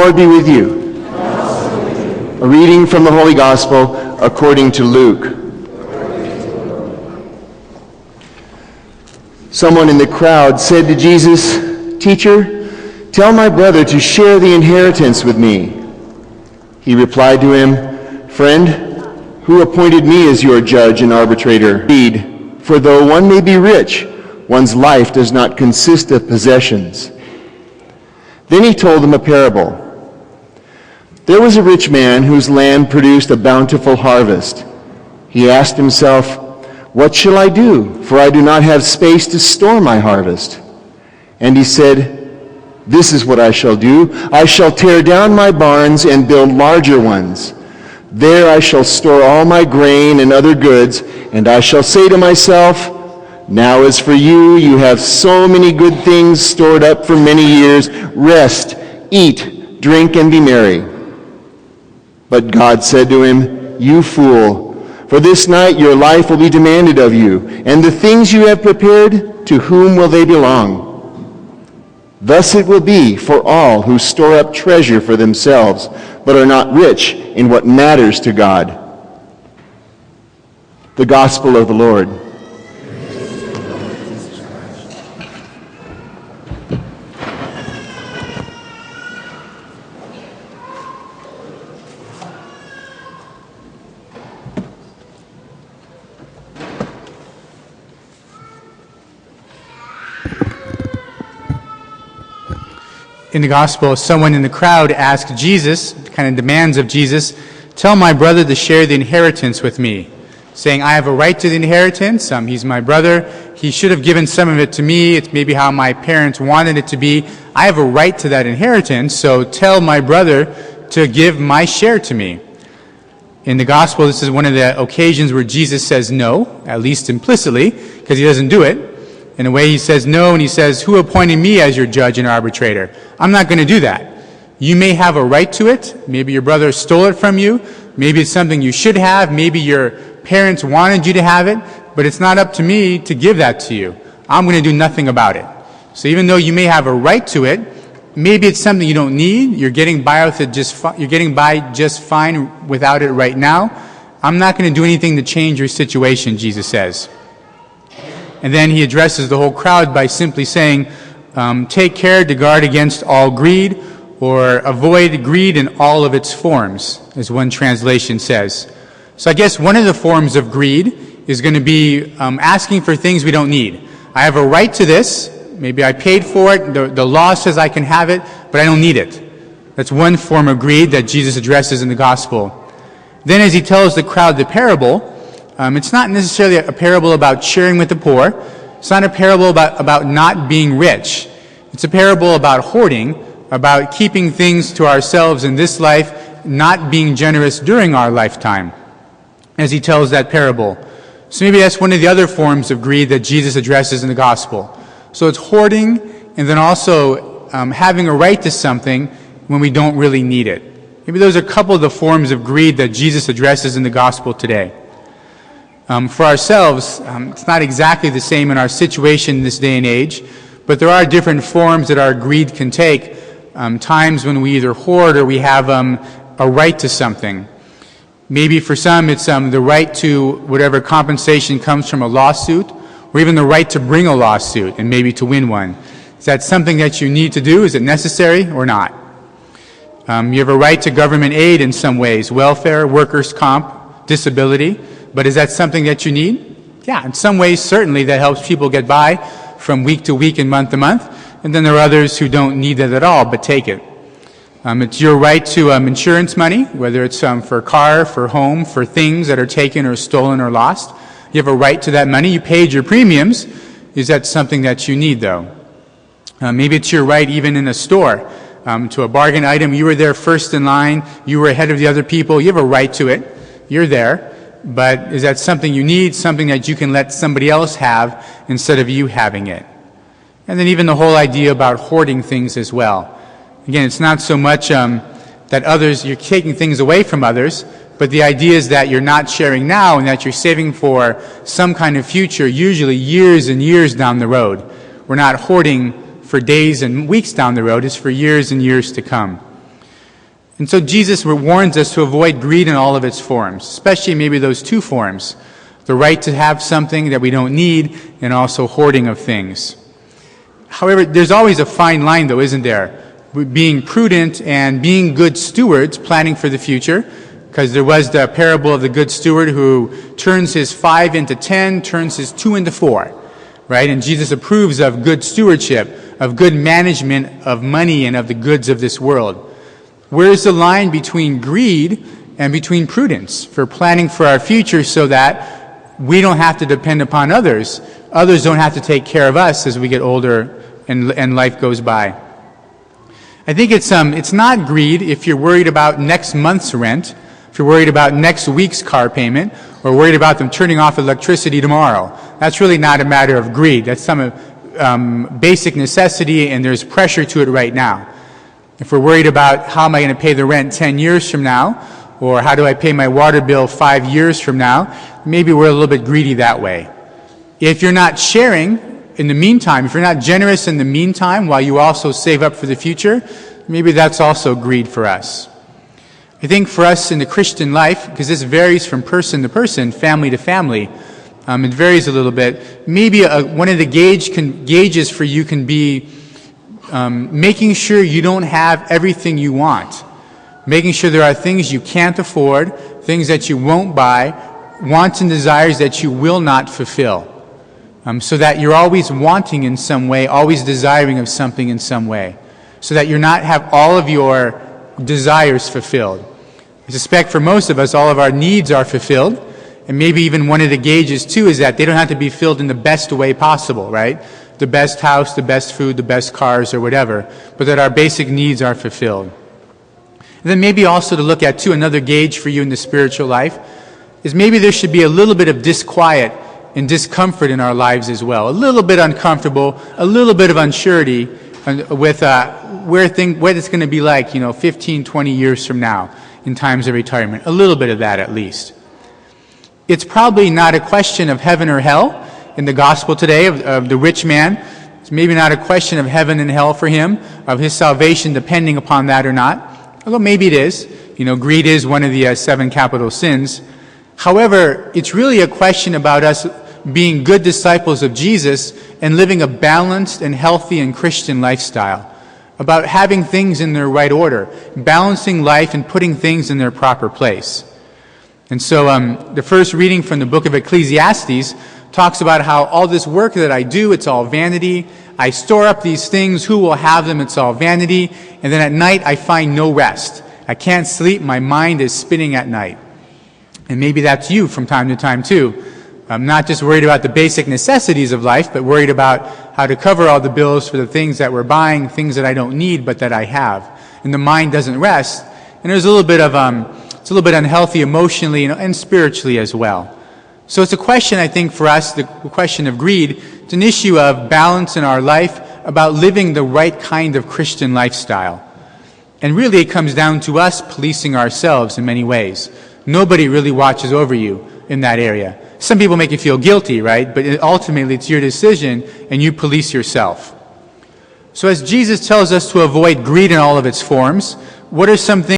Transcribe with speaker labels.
Speaker 1: Lord be with you. A reading from the Holy Gospel according to Luke. Someone in the crowd said to Jesus, "Teacher, tell my brother to share the inheritance with me." He replied to him, "Friend, who appointed me as your judge and arbitrator? Indeed, for though one may be rich, one's life does not consist of possessions." Then he told them a parable. There was a rich man whose land produced a bountiful harvest. He asked himself, "What shall I do? For I do not have space to store my harvest." And he said, "This is what I shall do. I shall tear down my barns and build larger ones. There I shall store all my grain and other goods, and I shall say to myself, 'Now as for you, you have so many good things stored up for many years. Rest, eat, drink, and be merry.' But God said to him, 'You fool, for this night your life will be demanded of you, and the things you have prepared, to whom will they belong? Thus it will be for all who store up treasure for themselves, but are not rich in what matters to God.'" The Gospel of the Lord.
Speaker 2: In the gospel, someone in the crowd asked Jesus, kind of demands of Jesus, "Tell my brother to share the inheritance with me," saying, "I have a right to the inheritance. He's my brother. He should have given some of it to me. It's maybe how my parents wanted it to be. I have a right to that inheritance, so tell my brother to give my share to me." In the gospel, this is one of the occasions where Jesus says no, at least implicitly, because he doesn't do it. In a way, he says no, and he says, "Who appointed me as your judge and arbitrator? I'm not going to do that. You may have a right to it. Maybe your brother stole it from you. Maybe it's something you should have. Maybe your parents wanted you to have it. But it's not up to me to give that to you. I'm going to do nothing about it." So even though you may have a right to it, maybe it's something you don't need. You're getting by with it you're getting by just fine without it right now. I'm not going to do anything to change your situation, Jesus says. And then he addresses the whole crowd by simply saying, "Take care to guard against all greed," or "avoid greed in all of its forms," as one translation says. So I guess one of the forms of greed is going to be asking for things we don't need. I have a right to this. Maybe I paid for it. The law says I can have it, but I don't need it. That's one form of greed that Jesus addresses in the gospel. Then as he tells the crowd the parable, it's not necessarily a parable about sharing with the poor. It's not a parable about not being rich. It's a parable about hoarding, about keeping things to ourselves in this life, not being generous during our lifetime, as he tells that parable. So maybe that's one of the other forms of greed that Jesus addresses in the gospel. So it's hoarding, and then also having a right to something when we don't really need it. Maybe those are a couple of the forms of greed that Jesus addresses in the gospel today. For ourselves, it's not exactly the same in our situation in this day and age, but there are different forms that our greed can take. Times when we either hoard or we have a right to something. Maybe for some it's the right to whatever compensation comes from a lawsuit, or even the right to bring a lawsuit and maybe to win one. Is that something that you need to do? Is it necessary or not? You have a right to government aid in some ways, welfare, workers' comp, disability. But is that something that you need? Yeah, in some ways, certainly that helps people get by from week to week and month to month. And then there are others who don't need that at all, but take it. It's your right to insurance money, whether it's for car, for home, for things that are taken or stolen or lost. You have a right to that money. You paid your premiums. Is that something that you need, though? Maybe it's your right even in a store to a bargain item. You were there first in line. You were ahead of the other people. You have a right to it. You're there. But is that something you need, something that you can let somebody else have instead of you having it? And then even the whole idea about hoarding things as well. Again, it's not so much that you're taking things away from others, but the idea is that you're not sharing now and that you're saving for some kind of future, usually years and years down the road. We're not hoarding for days and weeks down the road, it's for years and years to come. And so Jesus warns us to avoid greed in all of its forms, especially maybe those two forms, the right to have something that we don't need and also hoarding of things. However, there's always a fine line, though, isn't there? Being prudent and being good stewards, planning for the future, because there was the parable of the good steward who turns his 5 into 10, turns his 2 into 4, right? And Jesus approves of good stewardship, of good management of money and of the goods of this world. Where is the line between greed and between prudence for planning for our future so that we don't have to depend upon others? Others don't have to take care of us as we get older and life goes by. I think it's not greed if you're worried about next month's rent, if you're worried about next week's car payment, or worried about them turning off electricity tomorrow. That's really not a matter of greed. That's some basic necessity, and there's pressure to it right now. If we're worried about how am I going to pay the rent 10 years from now, or how do I pay my water bill 5 years from now, maybe we're a little bit greedy that way. If you're not sharing in the meantime, if you're not generous in the meantime while you also save up for the future, maybe that's also greed for us. I think for us in the Christian life, because this varies from person to person, family to family, it varies a little bit. Maybe one of the gauges for you can be making sure you don't have everything you want. Making sure there are things you can't afford, things that you won't buy, wants and desires that you will not fulfill. So that you're always wanting in some way, always desiring of something in some way. So that you're not have all of your desires fulfilled. I suspect for most of us, all of our needs are fulfilled. And maybe even one of the gauges, too, is that they don't have to be filled in the best way possible, right? The best house, the best food, the best cars, or whatever. But that our basic needs are fulfilled. And then maybe also to look at, too, another gauge for you in the spiritual life, is maybe there should be a little bit of disquiet and discomfort in our lives as well. A little bit uncomfortable, a little bit of unsurety with what it's going to be like, 15, 20 years from now in times of retirement. A little bit of that at least. It's probably not a question of heaven or hell in the gospel today of the rich man. It's maybe not a question of heaven and hell for him, of his salvation depending upon that or not. Although maybe it is. Greed is one of the 7 capital sins. However, it's really a question about us being good disciples of Jesus and living a balanced and healthy and Christian lifestyle. About having things in their right order, balancing life and putting things in their proper place. And so the first reading from the book of Ecclesiastes talks about how all this work that I do, it's all vanity. I store up these things, who will have them? It's all vanity. And then at night I find no rest. I can't sleep, my mind is spinning at night. And maybe that's you from time to time too. I'm not just worried about the basic necessities of life, but worried about how to cover all the bills for the things that we're buying, things that I don't need but that I have. And the mind doesn't rest. And there's a little bit of it's a little bit unhealthy emotionally and spiritually as well. So it's a question, I think, for us, the question of greed. It's an issue of balance in our life, about living the right kind of Christian lifestyle. And really it comes down to us policing ourselves in many ways. Nobody really watches over you in that area. Some people make you feel guilty, right? But ultimately it's your decision and you police yourself. So as Jesus tells us to avoid greed in all of its forms, what are some things